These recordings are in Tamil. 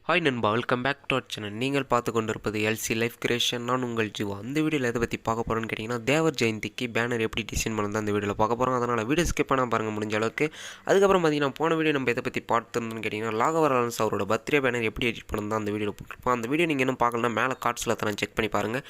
ஹாய் நண்பா, welcome back to our channel. நீங்கள் பார்த்து கொண்டிருப்பது எல்சி லைஃப் கிரியேஷன். நான் உங்கள் ஜீவா. அந்த வீடியோவில் எதை பற்றி பார்க்க போகிறோன்னு கேட்டிங்கன்னா, தேவர் ஜெயந்திக்கு பேனர் எப்படி டிசைன் பண்ணது அந்த வீடியோவில் பார்க்க போகிறோம். அதனால் வீடியோ ஸ்கிப் பண்ண பாருங்கள் முடிஞ்ச அளவுக்கு. அதுக்கப்புறம் பார்த்தீங்கன்னா, போன வீடியோ நம்ம எதை பற்றி பார்த்துருந்தோன்னு கேட்டிங்கன்னா, லாகவராலன்ஸ் அவரோட பர்த்டே பேனர் எப்படி எடிட் பண்ணது அந்த வீடியோவில் போட்டிருப்போம். அந்த வீடியோ நீங்கள் இன்னும் பார்க்கலன்னா மேலே கார்ட்ஸில் தரேன், செக் பண்ணி பாருங்கள்.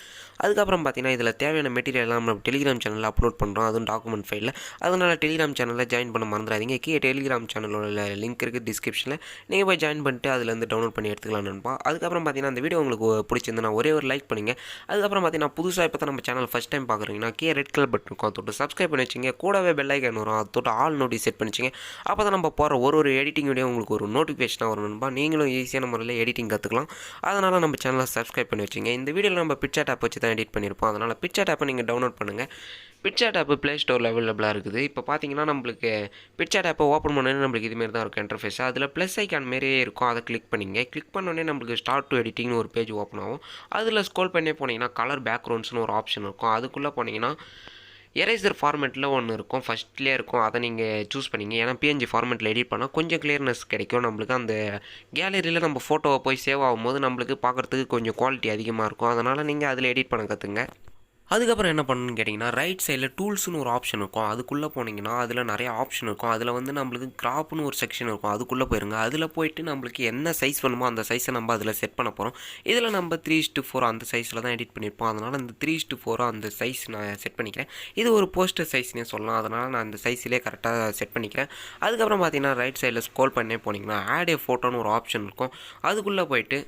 அதுக்கப்புறம் பார்த்தீங்கன்னா, இதில் தேவையான மெட்டீரியல் எல்லாம் நம்ம டெலிகிராம் சேனலில் அப்லோட் பண்ணுறோம், அதுவும் டாக்குமெண்ட் ஃபைலில். அதனால் டெலிகிராம் சேனலில் ஜாயின் பண்ண மறந்துடாதீங்க. கீழே டெலிகிராம் சேனலோட லிங்க் இருக்குது டிஸ்கிரிப்ஷனில், நீங்கள் போய் ஜாயின் பண்ணிட்டு அதுலேருந்து டவுன்லோட் பண்ணி எடுத்துக்கலாம் நண்பா. அதுக்கப்புறம் பார்த்தீங்கன்னா, அந்த வீடியோ உங்களுக்கு பிடிச்சிருந்தா ஒரே ஒரு லைக் பண்ணுங்கள். அதுக்கப்புறம் பார்த்தீங்கன்னா, புதுசாக இப்போ தான் நம்ம சேனல் ஃபஸ்ட் டைம் பார்க்குறீங்கன்னா கீழே ரெட் கலர் பட்டன் இருக்கும், தொட்டு சப்ஸ்கிரைப் பண்ணி வச்சிங்க. கூடவே பெல் ஐக்கான் வரும், அது தொட்டு ஆல் நோட்டிஸ் செட் பண்ணிச்சிங்க. அப்போ தான் நம்ம போகிற ஒரு எடிட்டிங் வீடியோ உங்களுக்கு ஒரு நோட்டிஃபிகேஷனாக வரும் நண்பா. நீங்களும் ஈஸியான முறையில் எடிட்டிங் கற்றுக்கலாம். அதனால் நம்ம சேனலை சப்ஸ்கிரைப் பண்ணி வச்சிங்க. இந்த வீடியோவில் நம்ம பிக்சர் ஆப் வச்சு தான் எடிட் பண்ணியிருப்போம். அதனால் பிக்சர் ஆப்பை நீங்கள் டவுன்லோட் பண்ணுங்கள். பிக்சர் ஆப் ப்ளே ஸ்டோரில் அவைலபிளாக இருக்குது. இப்போ பார்த்தீங்கன்னா, நம்மளுக்கு பிக்சர் ஆப்பை ஓப்பன் பண்ணோன்னே நம்மளுக்கு இதுமாரி தான் இருக்கும் இன்டர்ஃபேஸ். அதில் ப்ளஸ் ஐக்கான் மாரியே இருக்கும், அதை கிளிக் பண்ணிங்க. கிளிக் பண்ணோன்னே நம்மளுக்கு ஸ்டார்ட் டு எடிட்டிங்னு ஒரு பேஜ் ஓப்பன் ஆகும். அதில் ஸ்க்ரோல் பண்ணி போனீங்கன்னா கலர் பேக்ரவுண்ட்ஸ்னு ஒரு ஆப்ஷன் இருக்கும். அதுக்குள்ளே போனீங்கன்னா எரேசர் ஃபார்மேட்டில் ஒன்று இருக்கும், ஃபஸ்ட்லேயே இருக்கும். அதை நீங்கள் சூஸ் பண்ணிங்க. ஏன்னா பிஎன்ஜி ஃபார்மேட்டில் எடிட் பண்ணால் கொஞ்சம் கிளியர்னஸ் கிடைக்கும் நம்மளுக்கு. அந்த கேலரியில் நம்ம ஃபோட்டோவை போய் சேவ் ஆகும்போது நம்மளுக்கு பார்க்குறதுக்கு கொஞ்சம் குவாலிட்டி அதிகமாக இருக்கும். அதனால் நீங்கள் அதில் எடிட் பண்ண கற்றுங்க. அதுக்கப்புறம் என்ன பண்ணணும்னு கேட்டிங்கன்னா, ரைட் சைடில் டூல்ஸ்னு ஒரு ஆப்ஷன் இருக்கும். அதுக்குள்ளே போனீங்கன்னா அதில் நிறைய ஆப்ஷன் இருக்கும். அதில் வந்து நம்மளுக்கு கிராப்னு ஒரு செக்ஷன் இருக்கும், அதுக்குள்ளே போயிருங்க. அதில் போயிட்டு நம்மளுக்கு என்ன சைஸ் வேணுமோ அந்த சைஸை நம்ம அதில் செட் பண்ண போகிறோம். இதில் நம்ம 3:4 அந்த சைஸில் தான் எடிட் பண்ணியிருப்போம். அதனால் அந்த 3:4 அந்த சைஸ் நான் செட் பண்ணிக்கிறேன். இது ஒரு போஸ்டர் சைஸ்னே சொல்லலாம். அதனால் நான் அந்த சைஸ்லேயே கரெக்டாக செட் பண்ணிக்கிறேன். அதுக்கப்புறம் பார்த்தீங்கன்னா, ரைட் சைடில் ஸ்க்ரோல் பண்ணே போனீங்கன்னா ஆட் ஏ ஃபோட்டோன்னு ஒரு ஆப்ஷன் இருக்கும். அதுக்குள்ளே போயிட்டு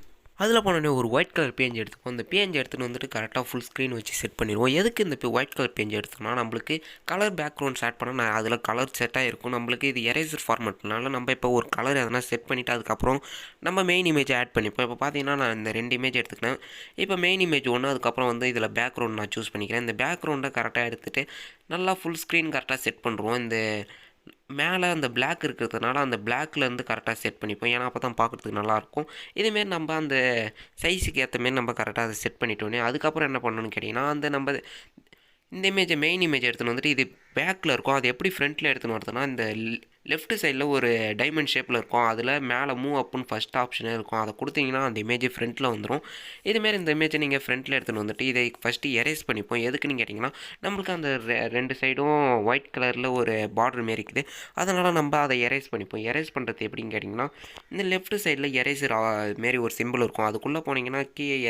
அதில் போனோடனே ஒரு ஒயிட் கலர் பேஜ் எடுத்துப்போம். அந்த பேஜ் எடுத்துகிட்டு வந்துட்டு கரெக்டாக ஃபுல் ஸ்க்ரீன் வச்சு செட் பண்ணிடுவோம். எதுக்கு இந்த ஒயிட் கலர் பேஜ் எடுத்தோம்னா, நம்மளுக்கு கலர் பேக்ரவுண்ட்ஸ் ஆட் பண்ணால் அதில் கலர் செட்டாக இருக்கும். நம்மளுக்கு இது எரேசர் ஃபார்மேட்னால நம்ம இப்போ ஒரு கலர் எதனா செட் பண்ணிவிட்டு அதுக்கப்புறம் நம்ம மெயின் இமேஜை ஆட் பண்ணிப்போம். இப்போ பார்த்தீங்கன்னா, நான் இந்த 2 இமேஜ் எடுத்துக்கினேன். இப்போ மெயின் இமேஜ் ஒன்று, அதுக்கப்புறம் வந்து இதில் பேக்ரவுண்ட் நான் சூஸ் பண்ணிக்கிறேன். இந்த பேக்ரவுண்டை கரெக்டாக எடுத்துகிட்டு நல்லா ஃபுல் ஸ்க்ரீன் கரெக்டாக செட் பண்ணுறோம். இந்த மேலே அந்த பிளாக் இருக்கிறதுனால அந்த பிளாக்லேருந்து கரெக்டாக செட் பண்ணிப்போம். ஏன்னா அப்போ தான் பார்க்குறதுக்கு நல்லாயிருக்கும். இதுமாரி நம்ம அந்த சைஸுக்கு ஏற்ற மாரி நம்ம கரெக்டாக அதை செட் பண்ணிட்டோன்னே அதுக்கப்புறம் என்ன பண்ணணும்னு கேட்டிங்கன்னா, அந்த நம்ம இந்த இமேஜை மெயின் இமேஜ் எடுத்துன்னு வந்துட்டு இது பேக்கில் இருக்கும். அது எப்படி ஃப்ரண்ட்டில் எடுத்துன்னு வருதுன்னா, இந்த லெஃப்ட் சைடில் ஒரு டைமண்ட் ஷேப்பில் இருக்கும். அதில் மேலே மூவ் அப்புன்னு ஃபஸ்ட் ஆப்ஷனே இருக்கும். அதை கொடுத்தீங்கன்னா அந்த இமேஜ் ஃப்ரண்ட்டில் வந்துடும். இதுமாரி இந்த இமேஜை நீங்கள் ஃப்ரண்ட்டில் எடுத்துன்னு வந்துட்டு இதை ஃபஸ்ட்டு எரேஸ் பண்ணிப்போம். எதுக்குன்னு கேட்டிங்கன்னா, நம்மளுக்கு அந்த 2 சைடும் ஒயிட் கலரில் ஒரு பார்டர் மாரி இருக்குது. அதனால் நம்ம அதை எரேஸ் பண்ணிப்போம். எரேஸ் பண்ணுறது எப்படின்னு கேட்டிங்கன்னா, இந்த லெஃப்ட் சைடில் எரேசர் மாரி ஒரு சிம்பிள் இருக்கும். அதுக்குள்ளே போனீங்கன்னா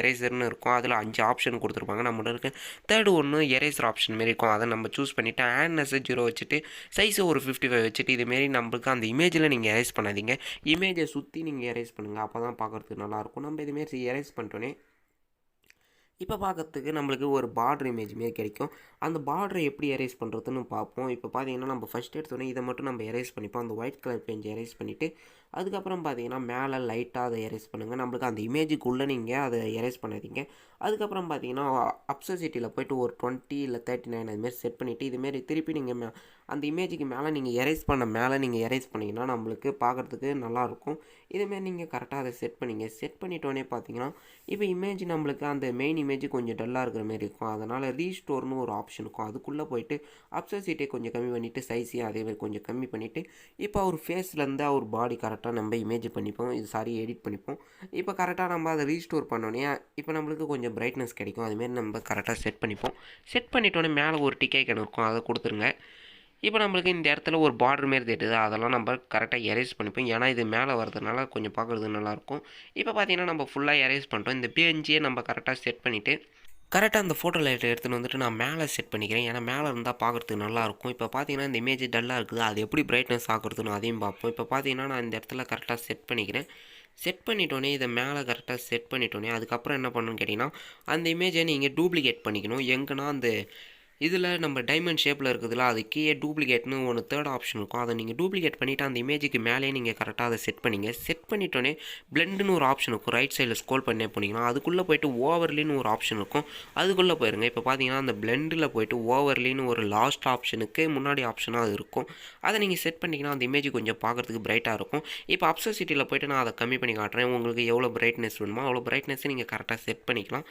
எரேசர்னு இருக்கும். அதில் 5 ஆப்ஷன் கொடுத்துருப்பாங்க. நம்மளுக்கு தேர்டு ஒன்று எரேசர் ஆப்ஷன் மாரி இருக்கும். அதை நம்ம சூஸ் பண்ணிவிட்டு ஆட்னஸ் 0 வச்சுட்டு சைஸை ஒரு 55 வச்சுட்டு இதுமாரி நம்மளுக்கு அந்த இமேஜில் நீங்கள் எரேஸ் பண்ணாதீங்க. இமேஜை சுற்றி நீங்கள் எரேஸ் பண்ணுங்கள். அப்போ தான் பார்க்குறதுக்கு நல்லாயிருக்கும். நம்ம இதுமாரி எரேஸ் பண்ணிட்டோன்னே இப்போ பார்க்கறதுக்கு நம்மளுக்கு ஒரு பார்டர் இமேஜ் மாரி கிடைக்கும். அந்த பார்டரை எப்படி எரேஸ் பண்ணுறதுன்னு பார்ப்போம். இப்போ பார்த்தீங்கன்னா, நம்ம ஃபஸ்ட் எடுத்தோடனே இதை மட்டும் நம்ம எரேஸ் பண்ணிப்போம். அந்த ஒயிட் கலர் பெயிண்ட் எரேஸ் பண்ணிவிட்டு அதுக்கப்புறம் பார்த்தீங்கன்னா, மேலே லைட்டாக அதை எரேஸ் பண்ணுங்கள். நம்மளுக்கு அந்த இமேஜுக்குள்ளே நீங்கள் அதை எரேஸ் பண்ணாதீங்க. அதுக்கப்புறம் பார்த்தீங்கன்னா, அப்சசிட்டியில் போய்ட்டு ஒரு 20 இல்லை 39 அதுமாரி செட் பண்ணிவிட்டு இதுமாரி திருப்பி நீங்கள் அந்த இமேஜுக்கு மேலே நீங்கள் எரேஸ் பண்ண மேலே நீங்கள் எரேஸ் பண்ணிங்கன்னா நம்மளுக்கு பார்க்குறதுக்கு நல்லாயிருக்கும். இதுமாரி நீங்கள் கரெக்டாக அதை செட் பண்ணிங்க. செட் பண்ணிட்டோன்னே பார்த்தீங்கன்னா, இப்போ இமேஜ் நம்மளுக்கு அந்த மெயின் இமேஜ் கொஞ்சம் டல்லாக இருக்கிற மாரி இருக்கும். அதனால் ரீஸ்டோர்னு ஒரு ஆப்ஷன் இருக்கும். அதுக்குள்ளே போய்ட்டு அப்சசிட்டியை கொஞ்சம் கம்மி பண்ணிவிட்டு சைஸையும் அதேமாதிரி கொஞ்சம் கம்மி பண்ணிவிட்டு இப்போ அவர் ஃபேஸ்லேருந்து அவர் பாடி கரெக்டாக நம்ம இமேஜ் பண்ணிப்போம். எடிட் பண்ணிப்போம். இப்போ கரெக்டாக நம்ம அதை ரீஸ்டோர் பண்ணோன்னே இப்போ நம்மளுக்கு கொஞ்சம் பிரைட்னஸ் கிடைக்கும். அதுமாரி நம்ம கரெக்டாக செட் பண்ணிப்போம். செட் பண்ணிட்டோன்னே மேலே ஒரு டிக் ஐக்கான் இருக்கும், அதை கொடுத்துருங்க. இப்போ நம்மளுக்கு இந்த இடத்துல ஒரு பார்டர் மாரி தெரியுது, அதெல்லாம் நம்ம கரெக்டாக எரேஸ் பண்ணிப்போம். ஏன்னா இது மேலே வரதுனால கொஞ்சம் பார்க்குறதுக்கு நல்லாயிருக்கும். இப்போ பார்த்தீங்கன்னா, நம்ம ஃபுல்லாக எரேஸ் பண்ணிட்டோம். இந்த பிஎன்ஜியை நம்ம கரெக்டாக செட் பண்ணிவிட்டு கரெக்டாக அந்த ஃபோட்டோ லைட்டை எடுத்துகிட்டு வந்துட்டு நான் மேலே செட் பண்ணிக்கிறேன். ஏன்னா மேலே இருந்தால் பார்க்குறதுக்கு நல்லாயிருக்கும். இப்போ பார்த்தீங்கன்னா, இந்த இமேஜ் டல்லாக இருக்குது, அது எப்படி பிரைட்னஸ் ஆகுறதுன்னு அதையும் பார்ப்போம். இப்போ பார்த்தீங்கன்னா, நான் இந்த இடத்துல கரெக்டாக செட் பண்ணிக்கிறேன். செட் பண்ணிட்டோன்னே இதை மேலே கரெக்டாக செட் பண்ணிட்டோன்னே அதுக்கப்புறம் என்ன பண்ணணும்னு கேட்டிங்கன்னா, அந்த இமேஜை நீங்கள் டூப்ளிகேட் பண்ணிக்கணும். எங்கன்னா அந்த இதில் நம்ம டைமண்ட் ஷேப்பில் இருக்குதுல, அது கீழே டூப்ளிகேட்னு ஒன்று தேர்ட் ஆப்ஷன் இருக்கும். அதை நீங்கள் டூப்ளிகேட் பண்ணிவிட்டு அந்த இமேஜுக்கு மேலே நீங்கள் கரெக்டாக அதை செட் பண்ணிங்க. செட் பண்ணிட்டோன்னே பிளெண்டுன்னு ஒரு ஆப்ஷன் இருக்கும். ரைட் சைடில் ஸ்க்ரோல் பண்ணே போனீங்கன்னா அதுக்குள்ளே போய்ட்டு ஓவர்லின்னு ஒரு ஆப்ஷன் இருக்கும். அதுக்குள்ளே போயிருங்க. இப்போ பார்த்தீங்கன்னா, அந்த பிளெண்டில் போய்ட்டு ஓவர்லின்னு ஒரு லாஸ்ட் ஆப்ஷனுக்கு முன்னாடி ஆப்ஷனாக அது இருக்கும். அதை நீங்கள் செட் பண்ணிங்கன்னா அந்த இமேஜ் கொஞ்சம் பார்க்குறதுக்கு பிரைட்டாக இருக்கும். இப்போ அப்சசிட்டியில் போய்ட்டு நான் அதை கம்மி பண்ணி காட்டுறேன். உங்களுக்கு எவ்வளோ பிரைட்னஸ் வேணுமோ அவ்வளோ பிரைட்னஸை நீங்கள் கரெக்டாக செட் பண்ணிக்கலாம்.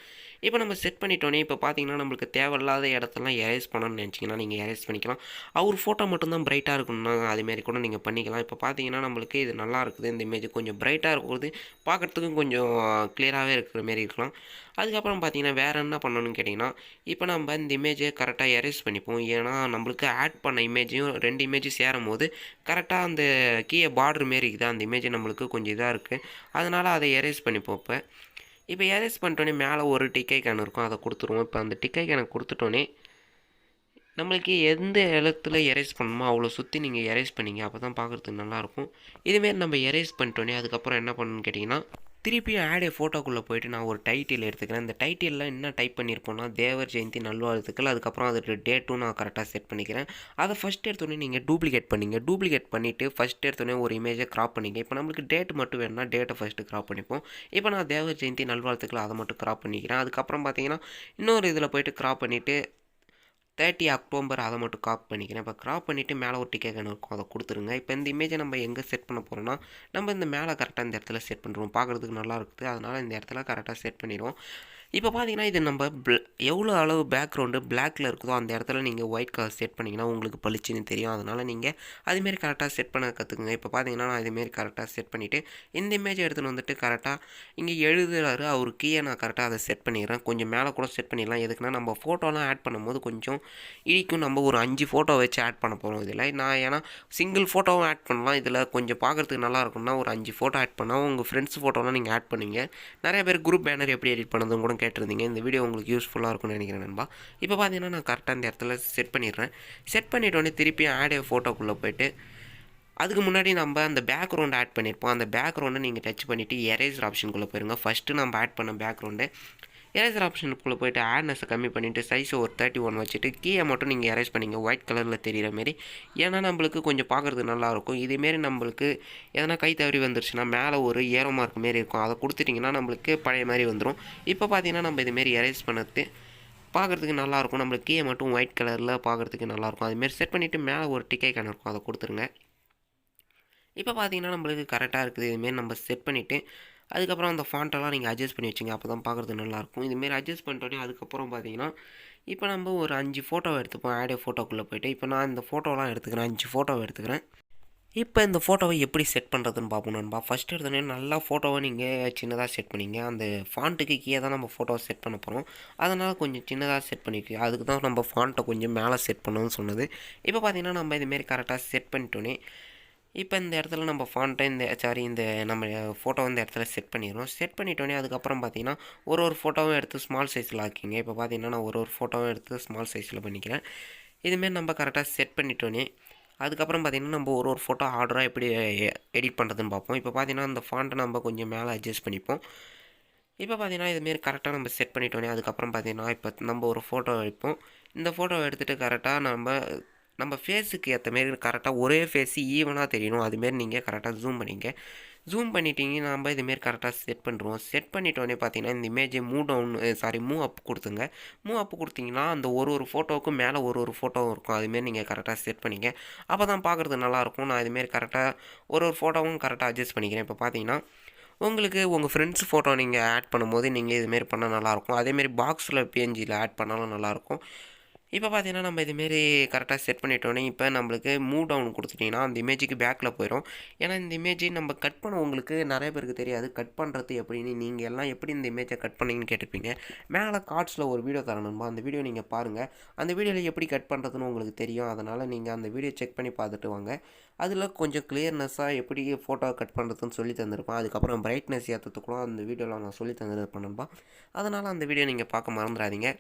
இப்போ நம்ம செட் பண்ணிட்டோன்னே இப்போ பார்த்தீங்கன்னா, நம்மளுக்கு தேவையில்லாத இடத்தெல்லாம் எரேஸ் பண்ணணும்னு நினச்சிங்கன்னா நீங்கள் எரேஸ் பண்ணிக்கலாம். அவர் ஃபோட்டோ மட்டும்தான் பிரைட்டாக இருக்கணும்னா அதுமாரி கூட நீங்கள் பண்ணிக்கலாம். இப்போ பார்த்தீங்கன்னா நம்மளுக்கு இது நல்லா இருக்குது. இந்த இமேஜ் கொஞ்சம் பிரைட்டாக இருக்கும்போது பார்க்குறதுக்கும் கொஞ்சம் கிளியராகவே இருக்கிற மாரி இருக்கலாம். அதுக்கப்புறம் பார்த்தீங்கன்னா வேறு என்ன பண்ணணும்னு கேட்டிங்கன்னா, இப்போ நம்ம இந்த இமேஜை கரெக்டாக எரேஸ் பண்ணிப்போம். ஏன்னா நம்மளுக்கு ஆட் பண்ண இமேஜையும் 2 இமேஜும் சேரும்போது கரெக்டாக அந்த கீழே பார்டர் மாரி இருக்குது. அந்த இமேஜ் நம்மளுக்கு கொஞ்சம் இதாக இருக்குது. அதனால் அதை எரேஸ் பண்ணிப்போம். இப்போ எரேஸ் பண்ணிட்டோன்னே மேலே ஒரு டிக் ஐகான் இருக்கும், அதை கொடுத்துருவோம். இப்போ அந்த டிக் ஐகானை கொடுத்துட்டோன்னே நம்மளுக்கு எந்த இடத்துல எரேஸ் பண்ணணுமோ அவ்வளோ சுற்றி நீங்கள் எரேஸ் பண்ணிங்க. அப்போ தான் பார்க்குறதுக்கு நல்லாயிருக்கும். இதுமாரி நம்ம எரேஸ் பண்ணிட்டோன்னே அதுக்கப்புறம் என்ன பண்ணணும்னு கேட்டிங்கன்னா, திருப்பியும் ஆட் ஃபோட்டோக்குள்ளே போய்ட்டு நான் ஒரு டைட்டில் எடுத்துக்கிறேன். இந்த டைட்டிலில் என்ன டைப் பண்ணியிருப்போம்னா தேவர் ஜெயந்தி நல்வாழ்த்துக்கள். அதுக்கப்புறம் அதோட டேட்டும் நான் கரெக்டாக செட் பண்ணிக்கிறேன். அதை ஃபஸ்ட் எடுத்தோடனே நீங்கள் டூப்ளிகேட் பண்ணிங்க. டூப்ளிகேட் பண்ணிவிட்டு ஃபஸ்ட் எடுத்தோடனே ஒரு இமேஜை க்ராப் பண்ணிங்க. இப்போ நம்மளுக்கு டேட் மட்டும் வேணும்னா டேட்டை ஃபஸ்ட்டு க்ராப் பண்ணிப்போம். இப்போ நான் தேவர் ஜெயந்தி நல்வாழ்த்துக்கள் அதை மட்டும் க்ராப் பண்ணிக்கிறேன். அதுக்கப்புறம் பார்த்தீங்கன்னா இன்னொரு இதில் போய்ட்டு க்ராப் பண்ணிவிட்டு 30 அக்டோபர் அதை மட்டும் க்ராப் பண்ணிக்கிறேன். இப்போ க்ராப் பண்ணிவிட்டு மேலே ஒரு டிக் ஐகான் இருக்கும், அதை கொடுத்துருங்க. இப்போ இந்த இமேஜை நம்ம எங்கே செட் பண்ண போகிறோம்னா நம்ம இந்த மேலே கரெக்டாக இந்த இடத்துல செட் பண்ணுறோம். பார்க்குறதுக்கு நல்லா இருக்குது. அதனால் இந்த இடத்துல கரெக்டாக செட் பண்ணிடுவோம். இப்போ பார்த்தீங்கன்னா இது நம்ம எவ்வளோ அளவு பேக்ரவுண்டு பிளாக்கில் இருக்குதோ அந்த இடத்துல நீங்கள் ஒயிட் கலர் செட் பண்ணிங்கன்னா உங்களுக்கு பளிச்சுன்னு தெரியும். அதனால் நீங்கள் அதுமாரி கரெக்டாக செட் பண்ண கற்றுக்குங்க. இப்போ பார்த்தீங்கன்னா நான் இதுமாரி கரெக்டாக செட் பண்ணிவிட்டு இந்த இமேஜை எடுத்துகிட்டு வந்துட்டு கரெக்டாக இங்கே எழுதுறாரு அவர் கீழே நான் கரெக்டாக அதை செட் பண்ணிடுறேன். கொஞ்சம் மேலே கூட செட் பண்ணிடலாம். எதுக்குன்னா நம்ம ஃபோட்டோலாம் ஆட் பண்ணும்போது கொஞ்சம் இடிக்கும். நம்ம ஒரு 5 ஃபோட்டோ வச்சு ஆட் பண்ண போகிறோம் இதில். நான் ஏன்னா சிங்கிள் ஃபோட்டோவும் ஆட் பண்ணலாம். இதில் கொஞ்சம் பார்க்குறதுக்கு நல்லா இருக்கும்னா ஒரு 5 ஃபோட்டோ ஆட் பண்ணால் உங்கள் ஃப்ரெண்ட்ஸ் ஃபோட்டோலாம் நீங்கள் ஆட் பண்ணுவீங்க. நிறைய பேர் குரூப் பேனர் எப்படி எடிட் பண்ணதுன்னு கூட கேட்டிருந்தீங்க. இந்த வீடியோ உங்களுக்கு யூஸ்ஃபுல்லாக இருக்கும்னு நினைக்கிறேன் நண்பா. இப்போ பார்த்தீங்கன்னா நான் கரெக்டாக இந்த இடத்துல செட் பண்ணிடுறேன். செட் பண்ணிட்டோன்னே திருப்பி ஆட் ஃபோட்டோக்குள்ளே போய்ட்டு அதுக்கு முன்னாடி நம்ம அந்த பேக்ரவுண்ட் ஆட் பண்ணியிருப்போம். அந்த பேக்ரவுண்டை நீங்கள் டச் பண்ணிவிட்டு எரேசர் ஆப்ஷனுக்குள்ளே போயிருங்க. ஃபஸ்ட்டு நம்ம ஆட் பண்ண பேக்ரவுண்டு எரேசர் ஆப்ஷனுக்குள்ளே போய்ட்டு ஆட்னஸை கம்மி பண்ணிவிட்டு சைஸை ஒரு 31 வச்சுட்டு கீழே மட்டும் நீங்கள் எரேஸ் பண்ணிங்க ஒயிட் கலரில் தெரிகிற மாரி. ஏன்னா நம்மளுக்கு கொஞ்சம் பார்க்குறதுக்கு நல்லாயிருக்கும். இதேமாரி நம்மளுக்கு எதனா கை தவறி வந்துருச்சுன்னா மேலே ஒரு ஏரோ மார்க் மாரி இருக்கும், அதை கொடுத்துட்டிங்கன்னா நம்மளுக்கு பழைய மாதிரி வந்துடும். இப்போ பார்த்தீங்கன்னா நம்ம இதுமாரி எரேஸ் பண்ணது பார்க்குறதுக்கு நல்லாயிருக்கும். நம்மளுக்கு கீழே மட்டும் ஒயிட் கலரில் பார்க்குறதுக்கு நல்லாயிருக்கும். அதுமாரி செட் பண்ணிவிட்டு மேலே ஒரு டிக் ஐகான் இருக்கும், அதை கொடுத்துருங்க. இப்போ பார்த்தீங்கன்னா நம்மளுக்கு கரெக்டாக இருக்குது. இதுமாரி நம்ம செட் பண்ணிவிட்டு அதுக்கப்புறம் அந்த ஃபாண்ட்டெல்லாம் நீங்கள் அட்ஜஸ்ட் பண்ணி வச்சுங்க. அப்போ தான் பார்க்குறதுக்கு நல்லாயிருக்கும். இதுமாரி அட்ஜஸ்ட் பண்ணிட்டோன்னே அதுக்கப்புறம் பார்த்தீங்கன்னா இப்போ நம்ம ஒரு 5 ஃபோட்டோவை எடுத்துப்போம். ஆட் ஃபோட்டோக்குள்ளே போய்ட்டு இப்போ நான் இந்த ஃபோட்டோலாம் எடுத்துக்கிறேன். 5 ஃபோட்டோவை எடுத்துக்கிறேன். இப்போ இந்த ஃபோட்டோவை எப்படி செட் பண்ணுறதுன்னு பார்ப்போம் நண்பா. ஃபஸ்ட் எடுத்தோடனே நல்லா ஃபோட்டோவை நீங்கள் சின்னதாக செட் பண்ணிங்க. அந்த ஃபாண்ட்டுக்கு கீழே தான் நம்ம ஃபோட்டோவை செட் பண்ண போகிறோம். அதனால் கொஞ்சம் சின்னதாக செட் பண்ணிக்க. அதுக்கு தான் நம்ம ஃபாண்ட்டை கொஞ்சம் மேலே செட் பண்ணணும்னு சொன்னது. இப்போ பார்த்தீங்கன்னா நம்ம இதுமாரி கரெக்டாக செட் பண்ணிட்டோன்னே இப்போ இந்த இடத்துல நம்ம ஃபாண்ட்டை இந்த நம்ம ஃபோட்டோ இந்த இடத்துல செட் பண்ணிடுறோம். செட் பண்ணிட்டோன்னே அதுக்கப்புறம் பார்த்தீங்கன்னா ஒரு ஃபோட்டோவும் எடுத்து ஸ்மால் சைஸில் ஆக்கிங்க. இப்போ பார்த்தீங்கன்னா நான் ஒரு ஃபோட்டோவும் எடுத்து ஸ்மால் சைஸில் பண்ணிக்கிறேன். இதுமாரி நம்ம கரெக்டாக செட் பண்ணிட்டோன்னே அதுக்கப்புறம் பார்த்திங்கன்னா நம்ம ஒரு ஃபோட்டோ ஆர்டராக எப்படி எடிட் பண்ணுறதுன்னு பார்ப்போம். இப்போ பார்த்தீங்கன்னா அந்த ஃபாண்ட்டை நம்ம கொஞ்சம் மேலே அட்ஜஸ்ட் பண்ணிப்போம். இப்போ பார்த்தீங்கன்னா இதுமாரி கரெக்டாக நம்ம செட் பண்ணிட்டோன்னே அதுக்கப்புறம் பார்த்தீங்கன்னா இப்போ நம்ம ஒரு ஃபோட்டோ எடுப்போம். இந்த ஃபோட்டோவை எடுத்துகிட்டு கரெக்டாக நம்ம ஃபேஸுக்கு ஏற்ற மாரி கரெக்டாக ஒரே ஃபேஸு ஈவனாக தெரியணும். அதுமாரி நீங்கள் கரெக்டாக ஜூம் பண்ணிங்க. ஜூம் பண்ணிட்டீங்கன்னா நம்ம இதுமாரி கரெக்டாக செட் பண்ணுறோம். செட் பண்ணிட்டோன்னே பார்த்தீங்கன்னா இந்த இமேஜை மூவ் அப் கொடுத்துங்க. மூவ் அப் கொடுத்தீங்கன்னா அந்த ஒரு ஃபோட்டோவுக்கும் மேலே ஒரு ஃபோட்டோவும் இருக்கும். அதுமாரி நீங்கள் கரெக்டாக செட் பண்ணிங்க. அப்போ தான் பார்க்குறதுக்கு நல்லாயிருக்கும். நான் இதுமாரி கரெக்டாக ஒரு ஃபோட்டோவும் கரெக்டாக அட்ஜஸ்ட் பண்ணிக்கிறேன். இப்போ பார்த்தீங்கன்னா உங்களுக்கு உங்கள் ஃப்ரெண்ட்ஸ் ஃபோட்டோ நீங்கள் ஆட் பண்ணும்போது நீங்கள் இதுமாரி பண்ணால் நல்லாயிருக்கும். அதேமாரி பாக்ஸில் பிஎன்ஜியில் ஆட் பண்ணாலும் நல்லாயிருக்கும். இப்போ பார்த்தீங்கன்னா நம்ம இதுமாரி கரெக்டாக செட் பண்ணிட்டோன்னே இப்போ நம்மளுக்கு மூவ் டவுன் கொடுத்துட்டிங்கன்னா அந்த இமேஜுக்கு பேக்கில் போயிடும். ஏன்னா இந்த இமேஜை நம்ம கட் பண்ண உங்களுக்கு நிறைய பேருக்கு தெரியாது கட் பண்ணுறது எப்படின்னு. நீங்கள் எல்லாம் எப்படி இந்த இமேஜை கட் பண்ணிங்கன்னு கேட்டிருப்பீங்க. மேலே கார்ட்ஸில் ஒரு வீடியோ தரணும்பா, அந்த வீடியோ நீங்கள் பாருங்கள். அந்த வீடியோவில் எப்படி கட் பண்ணுறதுன்னு உங்களுக்கு தெரியும். அதனால் நீங்கள் அந்த வீடியோ செக் பண்ணி பார்த்துட்டு வாங்க. அதில் கொஞ்சம் கிளியர்னஸாக எப்படி ஃபோட்டோ கட் பண்ணுறதுன்னு சொல்லி தந்திருப்பேன். அதுக்கப்புறம் பிரைட்னஸ் ஏற்றத்துக்குள்ள அந்த வீடியோவில் நான் சொல்லி தந்துருப்பேன்பா. அதனால் அந்த வீடியோ நீங்கள் பார்க்க மறந்துடாதீங்க.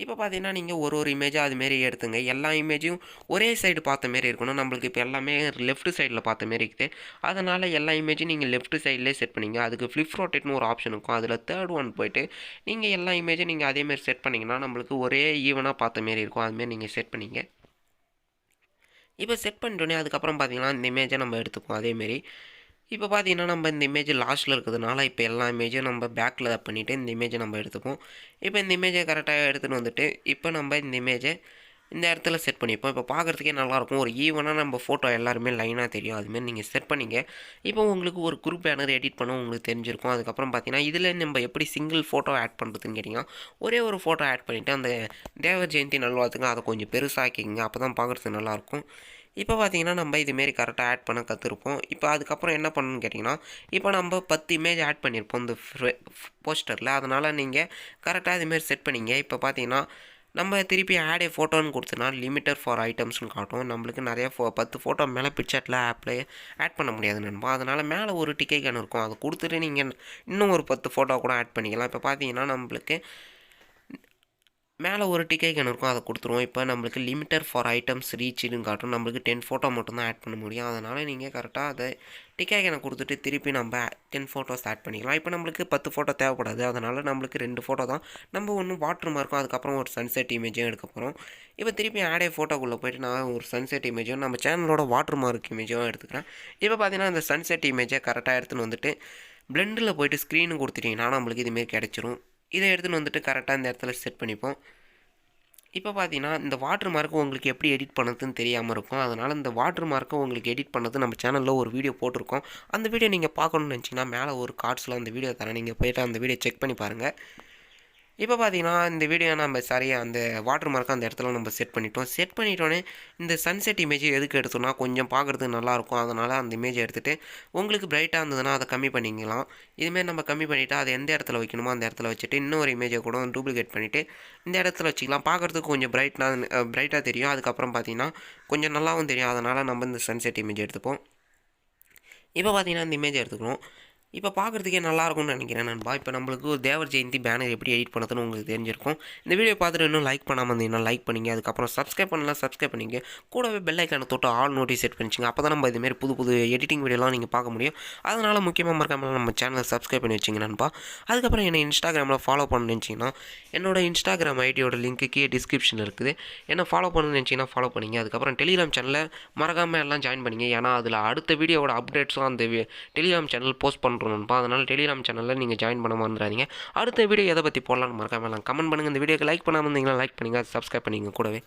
இப்போ பார்த்தீங்கன்னா நீங்கள் ஒரு இமேஜாக அதுமாரி எடுத்துங்க. எல்லா இமேஜையும் ஒரே சைடு பார்த்த மாரி இருக்கணும். நம்மளுக்கு இப்போ எல்லாமே லெஃப்ட் சைடில் பார்த்த மாரி இருக்குது. அதனால் எல்லா இமேஜும் நீங்கள் லெஃப்ட் சைட்லேயே செட் பண்ணிங்க. அதுக்கு ஃப்ளிப் ரொட்டேட்னு ஒரு ஆப்ஷன் இருக்கும். அதில் 3rd ஒன் போய்ட்டு நீங்கள் எல்லா இமேஜும் நீங்கள் அதேமாரி செட் பண்ணிங்கன்னா நம்மளுக்கு ஒரே ஈவனாக பார்த்த மாரி இருக்கும். அதுமாரி நீங்கள் செட் பண்ணிங்க. இப்போ செட் பண்ணிட்டோன்னே அதுக்கப்புறம் பார்த்தீங்கன்னா இந்த இமேஜை நம்ம எடுத்துப்போம். அதேமாரி இப்போ பார்த்தீங்கன்னா நம்ம இந்த இமேஜ் லாஸ்ட்டில் இருக்கிறதுனால இப்போ எல்லா இமேஜும் நம்ம பேக்கில் பண்ணிவிட்டு இந்த இமேஜை நம்ம எடுத்துப்போம். இப்போ இந்த இமேஜை கரெக்டாக எடுத்துகிட்டு வந்துட்டு இப்போ நம்ம இந்த இமேஜை இந்த இடத்துல செட் பண்ணிப்போம். இப்போ பார்க்குறதுக்கே நல்லாயிருக்கும். ஒரு ஈவனாக நம்ம ஃபோட்டோ எல்லாருமே லைனாக தெரியும். அதுமாரி நீங்கள் செட் பண்ணிங்க. இப்போ உங்களுக்கு ஒரு குரூப் பேனர் எடிட் பண்ண உங்களுக்கு தெரிஞ்சிருக்கும். அதுக்கப்புறம் பார்த்தீங்கன்னா, இதில் நம்ம எப்படி சிங்கிள் ஃபோட்டோ ஆட் பண்ணுறதுன்னு கேட்டிங்கன்னா, ஒரே ஒரு ஃபோட்டோ ஆட் பண்ணிவிட்டு அந்த தேவர் ஜெயந்தி நல்வாழ்த்துங்க அதை கொஞ்சம் பெருசாக்கிங்க. அப்போ தான் பார்க்குறதுக்கு நல்லாயிருக்கும். இப்போ பார்த்தீங்கன்னா, நம்ம இதுமாரி கரெக்டாக ஆட் பண்ண கற்றுருப்போம். இப்போ அதுக்கப்புறம் என்ன பண்ணணும்னு கேட்டிங்கன்னா, இப்போ நம்ம 10 இமேஜ் ஆட் பண்ணியிருப்போம் இந்த போஸ்டரில். அதனால் நீங்கள் கரெக்டாக இதுமாரி செட் பண்ணிங்க. இப்போ பார்த்தீங்கன்னா, நம்ம திருப்பி ஆட் ஏ ஃபோட்டோன்னு கொடுத்தோன்னா லிமிட்டட் ஃபார் ஐட்டம்ஸ்னு காட்டும். நம்மளுக்கு நிறைய 10 ஃபோட்டோ மேலே பிக்சரில் ஆப்பில் ஆட் பண்ண முடியாது நண்பா. அதனால் மேலே ஒரு டிக் ஐகான் இருக்கும். அதை கொடுத்துட்டு நீங்கள் இன்னும் ஒரு 10 ஃபோட்டோ கூட ஆட் பண்ணிக்கலாம். இப்போ பார்த்தீங்கன்னா, நம்மளுக்கு மேலே ஒரு டிக் ஐகான் இருக்கும். அதை கொடுத்துருவோம். இப்போ நம்மளுக்கு லிமிட்டட் ஃபார் ஐட்டம்ஸ் ரீச்சுன்னு காட்டும். நம்மளுக்கு 10 ஃபோட்டோ மட்டும்தான் ஆட் பண்ண முடியும். அதனால் நீங்கள் கரெக்டாக அதை டிக் ஐகானை கொடுத்துட்டு திருப்பி நம்ம 10 ஃபோட்டோஸ் ஆட் பண்ணிக்கலாம். இப்போ நம்மளுக்கு 10 ஃபோட்டோ தேவைப்படாது. அதனால் நம்மளுக்கு 2 ஃபோட்டோ தான். நம்ம ஒன்று வாட்டர் மார்க்கும் அதுக்கப்புறம் ஒரு சன்செட் இமேஜும் எடுக்க போகிறோம். இப்போ திருப்பி ஆடே ஃபோட்டோக்குள்ளே போய்ட்டு நான் ஒரு சன்செட் இமேஜும் நம்ம சேனலோட வாட்டர் மார்க் இமேஜும் எடுத்துக்கிறேன். இப்போ பார்த்தீங்கன்னா, இந்த சன்செட் இமேஜை கரெக்டாக எடுத்துன்னு வந்துட்டு பிளெண்டில் போய்ட்டு ஸ்க்ரீனு கொடுத்துட்டிங்கன்னா நம்மளுக்கு இதுமாரி கிடச்சிரும். இதை எடுத்துன்னு வந்துட்டு கரெக்டாக இந்த இடத்துல செட் பண்ணிப்போம். இப்போ பார்த்தீங்கன்னா, இந்த வாட்டர் மார்க்கு உங்களுக்கு எப்படி எடிட் பண்ணுறதுன்னு தெரியாமல் இருக்கும். அதனால் இந்த வாட்டர் மார்க்கை உங்களுக்கு எடிட் பண்ணது நம்ம சேனலில் ஒரு வீடியோ போட்டிருக்கோம். அந்த வீடியோ நீங்கள் பார்க்கணுன்னு நினச்சிங்கன்னா மேலே ஒரு கார்ட்ஸில் அந்த வீடியோ தரேன். நீங்கள் போய்ட்டு அந்த வீடியோ செக் பண்ணி பாருங்கள். இப்போ பார்த்தீங்கன்னா, இந்த வீடியோ நம்ம சரியாக அந்த வாட்டர் மார்க்கை அந்த இடத்துல நம்ம செட் பண்ணிட்டோம். செட் பண்ணிட்டோன்னே இந்த சன்செட் இமேஜ் எதுக்கு எடுத்தோம்னா கொஞ்சம் பார்க்குறதுக்கு நல்லாயிருக்கும். அதனால் அந்த இமேஜை எடுத்துகிட்டு உங்களுக்கு பிரைட்டாக இருந்ததுன்னா அதை கம்மி பண்ணிக்கலாம். இதுமாரி நம்ம கம்மி பண்ணிவிட்டு அதை எந்த இடத்துல வைக்கணுமோ அந்த இடத்துல வச்சுட்டு இன்னொரு இமேஜை கூட டூப்ளிகேட் பண்ணிவிட்டு இந்த இடத்துல வச்சுக்கலாம். பார்க்குறதுக்கு கொஞ்சம் பிரைட்டாக தெரியும். அதுக்கப்புறம் பார்த்தீங்கன்னா கொஞ்சம் நல்லாவும் தெரியும். அதனால் நம்ம இந்த சன்செட் இமேஜ் எடுத்துப்போம். இப்போ பார்த்தீங்கன்னா, இந்த இமேஜ் எடுத்துக்கணும். இப்போ பார்க்குறதுக்கே நல்லாயிருக்கும்னு நினைக்கிறேன் நண்பா. இப்போ நம்மளுக்கு ஒரு தேவர் ஜெயந்தி பேனர் எப்படி எடிட் பண்ணதுன்னு உங்களுக்கு தெரிஞ்சிருக்கும். இந்த வீடியோ பார்த்துட்டு இன்னும் லைக் பண்ணாமல் இருந்தீங்கன்னா லைக் பண்ணிங்க. அதுக்கப்புறம் சப்ஸ்கிரைப் பண்ணலாம், சப்ஸ்கிரைப் பண்ணிங்க. கூடவே பெல் ஐக்கானை தொட்டு ஆல் நோட்டிஸ் செட் பண்ணிச்சிங்க. அப்போ தான் நம்ம இதுமாரி புது எடிட்டிங் வீடியோலாம் நீங்கள் பார்க்க முடியும். அதனால் முக்கியமாக மறக்காமல் நம்ம சேனலை சப்ஸ்கிரைப் பண்ணி வச்சிங்க நண்பா. அதுக்கப்புறம் என்னை இன்ஸ்டாகிராமில் ஃபாலோ பண்ணணும்னு நினச்சிங்கன்னா என்னோடய இன்ஸ்டாகிராம் ஐடியோட லிங்க்கு கீழே டிஸ்கிரிப்ஷனில் இருக்குது. என்ன ஃபாலோ பண்ணணும்னு நினச்சிங்கன்னா ஃபாலோ பண்ணிங்க. அதுக்கப்புறம் டெலிகிராம் சேனலில் மறக்காமல் எல்லாம் ஜாயின் பண்ணிங்க. ஏன்னா அதில் அடுத்த வீடியோவோட அப்டேட்ஸும் அந்த டெலிகிராம் சேனல் போஸ்ட் பண்ணுறோம் நண்பா. அதனால் டெலிகிராம் சேனலில் நீங்கள் ஜாயின் பண்ண மறந்துடாதீங்க. அடுத்த வீடியோ எதை பற்றி போடலான்னு மறக்காமல் கமெண்ட் பண்ணுங்கள். இந்த வீடியோக்கு லைக் பண்ணாமல் இருந்தீங்கன்னா லைக் பண்ணுங்கள், சப்ஸ்கிரைப் பண்ணிங்க கூடவே.